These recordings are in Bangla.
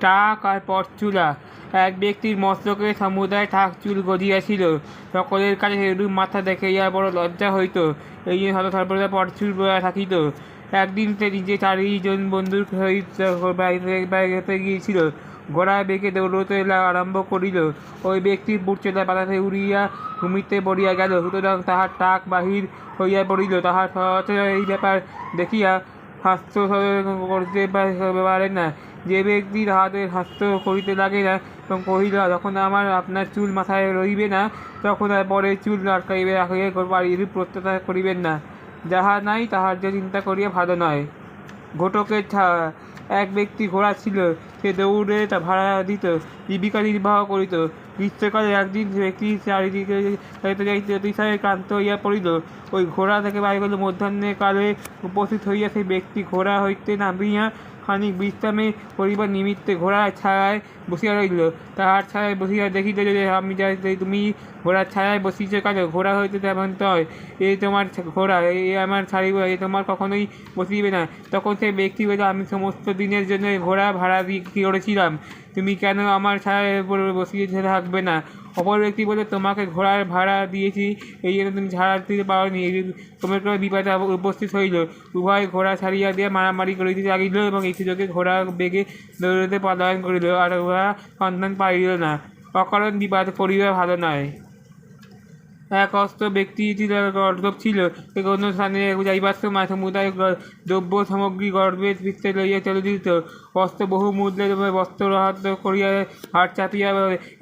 টাক আর পরচুলা। এক ব্যক্তির মস্তকে সমুদায় টাক চুল গজিয়াছিল। সকলের কাছে সেরূপ মাথা দেখাইয়া বড় লজ্জা হইত, এই জন্য সর্বদা পরচুল বইয়া থাকিত। একদিন সে নিজে 4জন বন্ধুর সহিত বেড়াইতে গিয়েছিল। ঘোড়ায় বেগে দৌড়তে আরম্ভ করিল। ওই ব্যক্তির বুটচোলা পাতাতে উড়িয়া ভূমিতে পড়িয়া গেল, সুতরাং তাহার টাক বাহির হইয়া পড়িল। তাহার সচরাচর এই ব্যাপার দেখিয়া হাস্য করিতে পারে না। যে ব্যক্তি তাহাদের হাস্য করিতে লাগে না এবং কহিল, যখন আপনার চুল মাথায় রহিবে না, তখন আর পরে চুল আটকাইবে রাখিয়া পারি, এরূপ প্রত্যাশা করিবেন না। যাহা নাই তাহার যে চিন্তা করিয়া ভালো নয়। ঘটকের ছাড়া। এক ব্যক্তি ঘোড়া ছিল, সে দৌড়ে ভাড়া দিত, জীবিকা নির্বাহ করিত। গ্রীষ্মকালে একদিন সে ব্যক্তি চারিদিকে যাইতে যাইতে অতিশয় ক্লান্ত হইয়া পড়িল। ওই ঘোড়া থেকে বায়ুকালে মধ্যাহ্নে কালে উপস্থিত হইয়া সেই ব্যক্তি ঘোড়া হইতে নামিয়া খানিক বিশ্রামে করিবার নিমিত্তে ঘোড়ার ছায়ায় বসিয়া রহিল। তাহার ছায়ায় বসিয়া দেখিল যে আমি তুমি ঘোড়ার ছায়ায় বসিছ কেন? ঘোড়া হইতে তেমন নয়, এ তোমার ঘোড়া, এ আমার ছাড়িব, এ তোমার কখনোই বসিবে না। তখন সেই ব্যক্তি বলিল, আমি সমস্ত দিনের জন্য ঘোড়া ভাড়া করেছিলাম, তুমি কেন আমার ছায়ায় বসিয়ে থাকবে না? অপর ব্যক্তি বলে, তোমাকে ঘোড়ার ভাড়া দিয়েছি, এই জন্য তুমি ছাড়া দিতে পারোনি, তোমার কোনো বিপদে উপস্থিত হইল। উভয় ঘোড়া ছাড়িয়া দিয়া মারামারি করিতে লাগিল এবং এই সুযোগে ঘোড়া বেগে দৌড়িতে পলায়ন করিল, আর উহা সন্ধান পাইল না। অকারণ বিবাদ করিবা ভালো নয়। এক অস্ত্র ব্যক্তি গর্দভ ছিল, কোনো স্থানে যাইবার সময় সমুদায় দ্রব্য সামগ্রী গর্বের পৃষ্ঠে লইয়া চলিত। অস্ত্র বহু মূল্যের বস্ত্র হাত করিয়া ভার চাপিয়া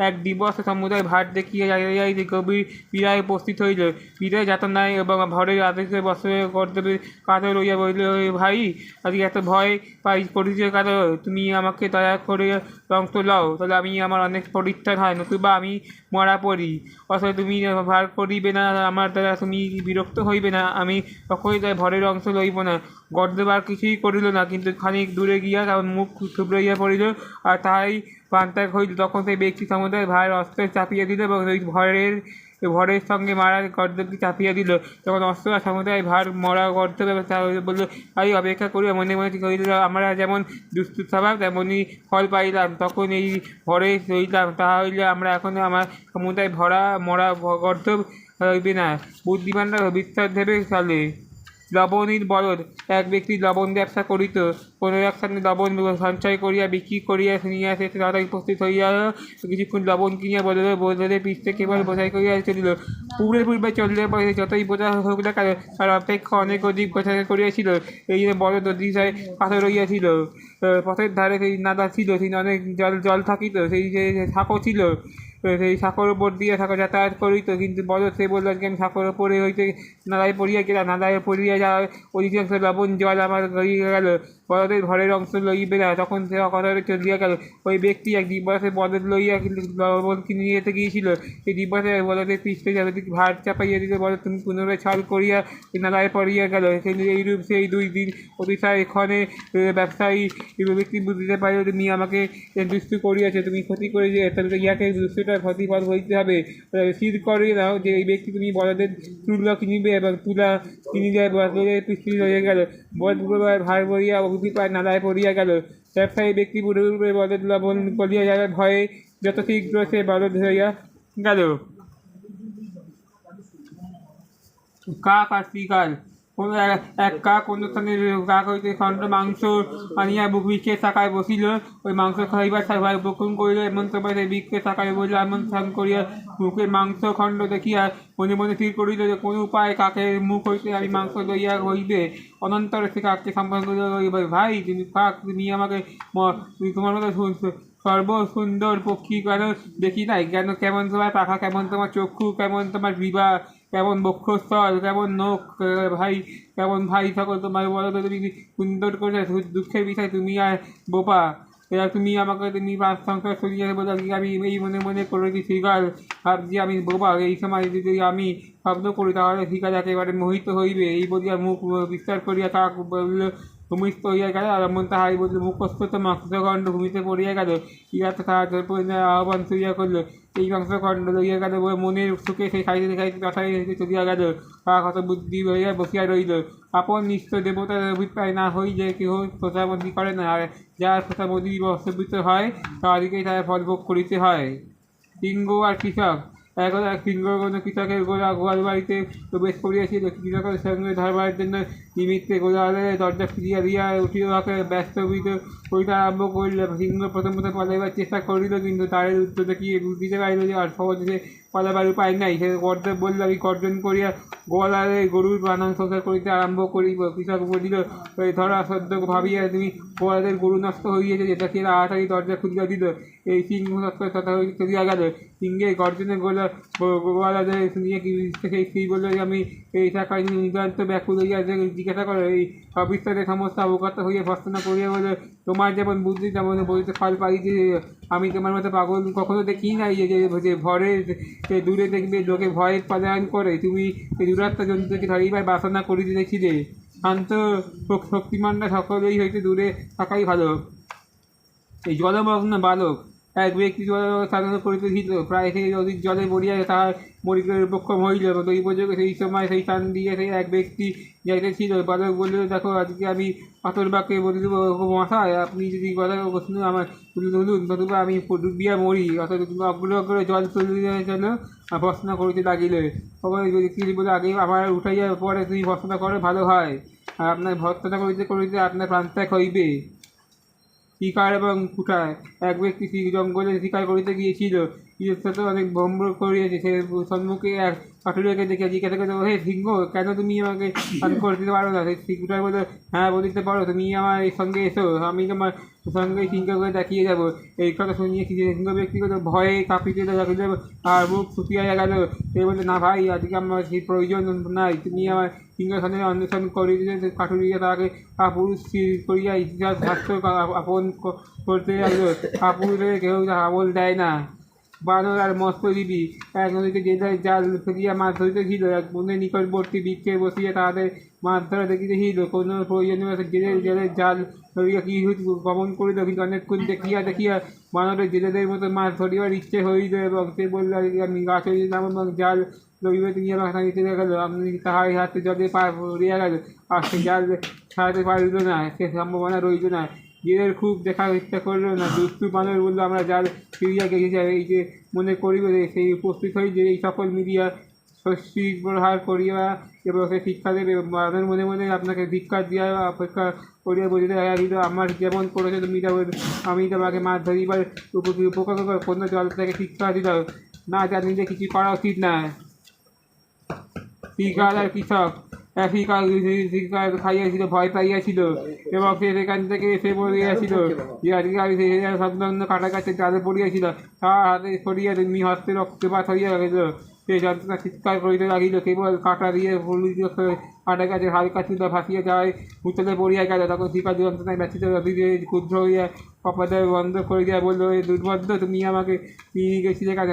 এক দিবস সমুদায় ভার দেখিয়া যাইয়া গভীর পীড়ায় উপস্থিত হইল। পীড়ায় যাতনায় এবং ভরের আদেশে বস্ত্রের গর্দভের কাতর লইয়া বলিল, ভাই, আজকে এত ভয় করিছ কেন? তুমি আমাকে দয়া করে অংশ লও, তাহলে আমি আমার অনেক পরিত্রাণ হয়, নতুবা আমি মরা পড়ি। অথচ তুমি ভার করিবে না, আমার দ্বারা তুমি বিরক্ত হইবে না, আমি কখনই তাই ভরের অংশ লইব না। গর্দভ আর কিছুই করিল না, কিন্তু খানিক দূরে গিয়া তার মুখ থুবড়াইয়া পড়িল, আর তাহাই প্রাণত্যাগ হইল। তখন সেই ব্যক্তি সমুদায় ভাইয়ের অস্ত্র চাপিয়া দিল এবং ওই ভরের সঙ্গে মারা গর্দভকে চাপিয়া দিল। তখন অস্ত্র আর সমুদায় ভার মরা গর্দভ বলল, ভাই, অপেক্ষা করিয়া মনে মনে করিল, আমরা যেমন দুষ্টু স্বভাব তেমনই ফল পাইলাম, তখন এই ভরে রইলাম, তাহা হইলে আমরা এখন আমার সমুদায় মরা গর্দভ হইবে না। বুদ্ধিমানরা ভবিষ্যৎ ভেবে চলে। লবণীর বলদ। এক ব্যক্তি লবণ ব্যবসা করিত। কোনো এক স্থানে লবণ সঞ্চয় করিয়া বিক্রি করিয়া শুনিয়া সে তাড়াতাড়ি উপস্থিত হইয়া কিছুক্ষণ লবণ কিনিয়া বদলে পিঠে কেবল বোঝাই করিয়া চলিল। পূর্বে চলিলে পরে যতই বোঝা হোক না কেন, তার অপেক্ষা অনেক অধিক বোঝাই করিয়াছিল। এই জন্য বলদ অতিশয় পাথর রইয়াছিল। পথের ধারে সেই নাদা ছিল, সেই অনেক জল থাকিত, সেই সাঁকো ছিল, সেই সাঁকোর উপর দিয়ে সাঁকো যাতায়াত করিত। কিন্তু বলদ সে বলল, আজকে আমি সাঁকোর উপরে হইতে নাদায় পড়িয়া গেলাম, নাদায় পড়িয়া যাওয়ার অধিকাংশ লবণ জল আমার গড়িয়া গেল, বলদের ঘরের অংশ লইবে না। তখন সে অকথারে চলিয়া গেল। ওই ব্যক্তি এক দিবসে বলদ লইয়া লবণ কিনে যেতে গিয়েছিল। সেই দিবসে বলদের পিঠে ভার চাপাইয়া দিতে বলদ তুমি পুনরায় ছল করিয়া নাদায় পড়িয়া গেল। এইরূপ সেই 2 দিন অতিশয় এক্ষণে ব্যবসায়ী ব্যক্তি বুঝিতে পারিল, তুমি আমাকে দুষ্টু করিয়াছে, তুমি ক্ষতি করেছে, তাহলে ইয়াকে দুষ্টুটার ক্ষতিফল হইতে হবে। স্থির করে নাও যে এই ব্যক্তি তুমি বলদের তুলা কিনিবে এবং তুলা কিনিলে বলদের পিছু হয়ে গেল। বলদ পুনরায় ভার বইয়া অভিপ্রায় নাদায় পড়িয়া গেল। ব্যবসায়ী ব্যক্তি পূর্বে বলদ লবণ পড়িয়া যাওয়ার ভয়ে যত শীঘ্র সে বলদ হইয়া গেল। কাক আর শিকার। কোনো এক কাক অনুষ্ঠানে কাক হইতে খণ্ড মাংস আনিয়া বৃক্ষের শাখায় বসিল। ওই মাংস খাইবার ভয় উপক্রম করিল। এমন সময় সেই বৃক্ষের শাখায় বসিল, এমন স্থান করিয়া মুখের মাংস খণ্ড দেখিয়া মনে মনে স্থির করিল যে কোন উপায়ে কাকের মুখ হইতে আমি মাংস লইয়া হইবে। অনন্তরে সে কাককে সম্বোধন করিল, ভাই, তুমি কাক, তুমি আমাকে তোমার মতো সর্বসুন্দর পক্ষী কেন দেখি নাই? কেমন তোমার পাখা, কেমন তোমার চক্ষু, কেমন তোমার বিভা, কেমন বক্ষস্থল, কেমন নখ, ভাই, কেমন ভাই সকল তোমার বলো তো, তুমি সুন্দর করে দুঃখের বিষয় তুমি আর বোপা। এবার তুমি আমাকে তুমি পাঁচ সংসার শুনিয়ে বলো, আমি এই মনে মনে করেছি শিকার, ভাবছি আমি বোপা। এই সময় যদি আমি শব্দ করি তাহলে শিকার একেবারে মোহিত হইবে। এই বলিয়া মুখ বিস্তার করিয়া কাক বলল, ভূমিষ্ঠ হইয়া গেল। আরম্ভন তাহাই বলিল, মুখস্থ মাংসকণ্ড ভূমিতে পড়িয়া গেল। ইহা তো তাহার আহ্বান শুইয়া করিল। এই মাংসকণ্ড লইয়া গেল বলে মনের সুখে সেই খাইতে খাইতে তথায় চলিয়া গেল। তাহা কত বুদ্ধি হইয়া বসিয়া রইল। আপন নিশ্চয় দেবতার অভিপ্রায় না হইলে কেহ প্রজাপতি করে না, আর যার প্রজাপতি বস্তবিত হয় তাহাদিকেই তার ফল ভোগ করিতে হয়। সিংহ আর কৃষক। একদা এক সিংহ কোনো কৃষকের গোয়াল বাড়িতে প্রবেশ করিয়াছিল। কৃষকের সঙ্গে ধরবার জন্য নিমিত্তে গোয়ালের দরজা খুলিয়া দিয়া উঠিল, উহাকে ব্যস্তবিত করিতে আরম্ভ করিল। সিংহ প্রথম পালাইবার চেষ্টা করিল, কিন্তু দ্বারের উত্তর দেখিয়া বুঝিতে পারিল যে আর সহজে পালাবার উপায় নাই। সে গর্জন বলিল, আমি গর্জন করিয়া গোয়ালের গরুর বানান সংসার করিতে আরম্ভ করিব। কৃষক বলিল, ধরা সদ্য ভাবিয়া তুমি গোয়ালের গরু নষ্ট হইয়াছে, যেটা সে তাড়াতাড়ি দরজা খুলিয়া দিল। এই সিংহ তথা চলিয়া গেল। সিংহের গর্জনে গোয়ালাদের শুনিয়া সেই স্ত্রী বলল যে আমি এই টাকায় নিতান্ত ব্যাকুল হইয়া জিজ্ঞাসা করো। এই অবিস্তারে সমস্ত অবগত হইয়া ভর্সনা করিয়া বলল, তোমার যেমন বুদ্ধি তেমন বলিতে ফল পাইতে। আমি তোমার মতো পাগল কখনো দেখি নাই যে ভরে দূরে দেখবে লোকে ভয়ে পলায়ন করে। তুমি এই দুরাত্মা জন্তুকে ধরিবার বাসনা করিতে দেখিলে। শান্ত শক্তিমানরা সকলেই হইতে দূরে থাকাই ভালো। এই জলমগ্ন বালক এক ব্যক্তি জল সাধন করিতেছিল। প্রায় সেই অধিক জলে পড়িয়া তাহার মরিতে উপক্ষম হইল। দৈবযোগে সেই সময় সেই স্থান দিয়ে সেই এক ব্যক্তি যাইতেছিল। বালক বলিল, দেখো আজকে আমি পাথর বাক্যে বলিল, মশাই আপনি যদি কথা শুনুন আমার তুলুন, নতুবা আমি ডুবিয়া মরি। অথচ অগ্র অগ্র জল তুলিয়া যেন ভর্সনা করিতে লাগিলে। সকলে বলে, আগে আমার উঠাইয়া পরে তুমি ভর্সনা করো, ভালো হয়। আর আপনার ভর্সনা করিতে করিতে আপনার প্রাণত্যাগ হইবে। শিকার এবং কুঠার। এক ব্যক্তি জঙ্গলে শিকার করিতে গিয়েছিল। সাথে অনেক ভ্রম করিয়েছে। সে সম্মুখে এক কাঠুরিয়াকে দেখে জিজ্ঞাসা করতে, হে সিংহ, কেন তুমি আমাকে পান করতে পারো না? সেই কুঠার বলে, হ্যাঁ বলিতে পারো, তুমি আমার সঙ্গে এসো, আমি তোমার সঙ্গে সিংহকে দেখিয়ে যাবো। এই কথা শুনিয়ে সিংহ ব্যক্তিগত ভয়ে কাঁপিতে লাগিল আর মুখ শুকিয়া গেল। সে বলে, না ভাই, আজকে আমার সেই প্রয়োজন নাই। তুমি আমার সিংহাসনে অন্বেষণ করিতে। কাঠুরিয়া তাহাকে পুরুষ করিয়া ইতিহাস শাস্ত্র আপন করতে লাগল। কাপুরে কেউ আমল দেয় না। বানর আর মৎস্যজীবী এক নদীতে যে জাল ফেলিয়া মাছ ধরিতেছিল। এক বনের নিকটবর্তী বৃক্ষে বসিয়া তাহাদের মাছ ধরা দেখিতেছিল। কোনো প্রয়োজনীয় জেলের জাল ধরিয়া কি গমন করিল, কিন্তু অনেকক্ষণ দেখিয়া দেখিয়া বানরের জেলেদের মতো মাছ ধরিবার ইচ্ছে হইল, এবং সে বলল, আমি গাছ হইতে নাম এবং জাল লইবে তুমি আমার নিতে গেল। আমি তাহার হাতে জলে পা পড়িয়া গেল, আর সে জাল ছাড়াতে পারিল না। সে সম্ভাবনা রইল না। জেলের খুব দেখার ইচ্ছা করল না। দুষ্টু বানর বলল, আমরা জাল ফিরিয়া গেছি, এই যে মনে করিবে সেই উপস্থিত হই যে এই সকল মিডিয়া শস্যি প্রহার করিয়া এবং সে শিক্ষা দেবে। বানর মনে মনে আপনাকে ধিক্কার দিয়া অপেক্ষা করিয়া বলিতে লাগিল, আমার যেমন করেছে তুমি তেমন আমি তোমাকে মাছ ধরিবার উপকার কোনো জল থেকে শিক্ষা দিলাম না, জানিলে কিছু করা উচিত না। শিকার আর কৃষক। শিকার খাইয়াছিল, ভয় পাইয়াছিল, এবং সে সেখান থেকে এসে পড়িয়াছিল যে আজকে আমি সংলগ্ন কাটা গাছে জালে পড়িয়াছিল। তাহার হাতে সরিয়া তেমনি হস্তে রক্তপাত হইয়া গেল। সে যন্ত্রণা চিৎকার করিতে লাগিল। কেবল কাটা দিয়ে কাটা গাছের হালকা চুলা ভাসিয়া যায়, উতলে পড়িয়া গেল। তখন শিকার যন্ত্রণায় ব্যথিত ক্ষুদ্র হইয়া কপালে বন্ধ করিয়া বলল, এই দুর্বদ্ধ, তুমি আমাকে নিয়ে গেছিলে কেন?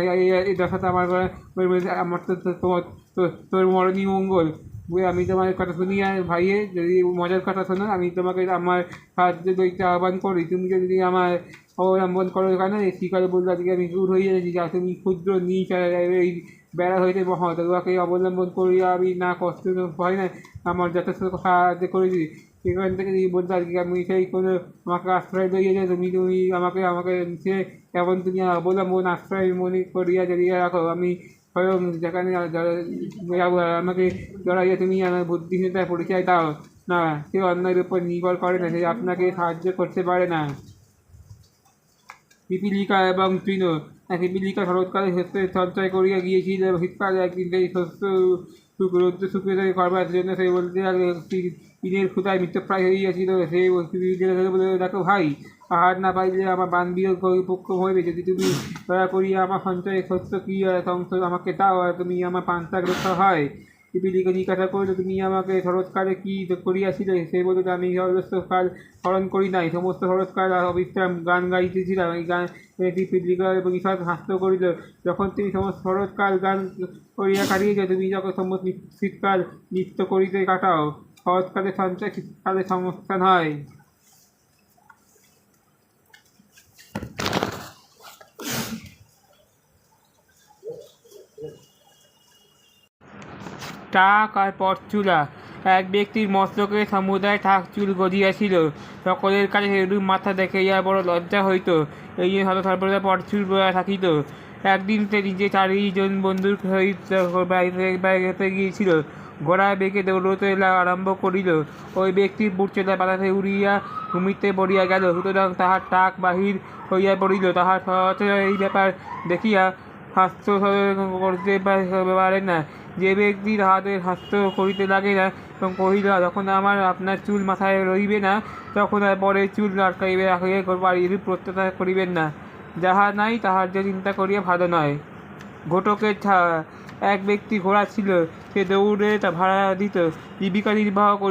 এই দশাটা আমার আমার তো তোর মরণী মঙ্গল। আমি তোমার কথা শুনিয়া ভাইয়ে, যদি মজার কথা শোনো, আমি তোমাকে আমার সাহায্য দইতে আহ্বান করি। তুমি যদি আমার অবলম্বন করো কেন? এই শিকারে বলল, আজকে আমি দূর হইয়াছি, যা তুমি ক্ষুদ্র নিচ এই বেড়া হইতে মহৎ, উহাকে অবলম্বন করিয়া আমি না কষ্ট ভয় না আমার যথেষ্ট সাহায্য করেছি। সেখান থেকে তুমি বলতে, আজকে আমি সেই কোনো আমাকে আশ্রয় লইয়াছে, তুমি তুমি আমাকে আমাকে সে এমন তুমি অবলম্বন আশ্রয় মনে করিয়া জড়িয়ে রাখো। আমি স্বয়ং যেখানে আমাকে জড়াইয়া তুমি আমার বুদ্ধিহীনতার পরিচয় দাও না, সে অন্যের উপর নির্ভর করে না, সে আপনাকে সাহায্য করতে পারে না। পিপীলিকা এবং তৃণ। পিপীলিকা শরৎকালে শস্য সঞ্চয় করিয়া গিয়েছিল, এবং শীতকালে একদিন সেই শস্য রৌদ্র শুকিয়ে করবার জন্য সে বলতে তৃণের ক্ষুধায় মৃত্যুপ্রায় হইয়াছিল। সে বলে, দেখো ভাই, আহার না পাইলে আমার বান বিয়োগ উপক্ষম হইবে। যদি তুমি দয়া করিয়া আমার সঞ্চয়ের শস্য কি আমাকে দাও, তুমি আমার প্রাণত্যাগ রক্ষা হয়। পিপীলিকা জিজ্ঞাসা করিল, তুমি আমাকে শরৎকালে কি করিয়াছিলে? সে বলিল, আমি সর্বস্ব কাল স্মরণ করি নাই, সমস্ত শরৎকাল অবিশ্রাম গান গাইতেছিলাম। এই গান পিপীলিকা এবং ঈষৎ হাস্য করিল। যখন তুমি সমস্ত শরৎকাল গান করিয়া কাটিয়েছ, তুমি যখন সমস্ত শীতকাল নৃত্য করিতে কাটাও। সহজকালে সঞ্চয় শীতকালে সংস্থান হয়। টাক আর পরচুলা। এক ব্যক্তির মস্তকে সমুদায় টাক চুল গজিয়াছিল। সকলের কাছে সেরূপ মাথা দেখাইয়া বড় লজ্জা হইত। এই জন্য সর্বদা পরচুল থাকিত। একদিন সে নিজে 4জন বন্ধুর সহিত বেড়াইতে গিয়েছিল। ঘোড়ায় বেগে দৌড়তে আরম্ভ করিল। ওই ব্যক্তির বুটচেলা পাতাতে উড়িয়া ভূমিতে পড়িয়া গেল। সুতরাং তাহার টাক বাহির হইয়া পড়িল। তাহার সহচর এই ব্যাপার দেখিয়া হাস্য করিতে পারে না। যে ব্যক্তি তাহাদের হাস্য করিতে লাগে না এবং কহিল, যখন আপনার চুল মাথায় রহিবে না, তখন আর পরে চুল রাখিয়া পারি, এরূপ প্রত্যাশা করিবেন না। যাহা নাই তাহার যে চিন্তা করিয়া ভালো নয়। ঘটকের ছাড়া। এক ব্যক্তি ঘোড়া ছিল, সে দৌড়ে তা ভাড়া দিত, জীবিকা নির্বাহ করিত।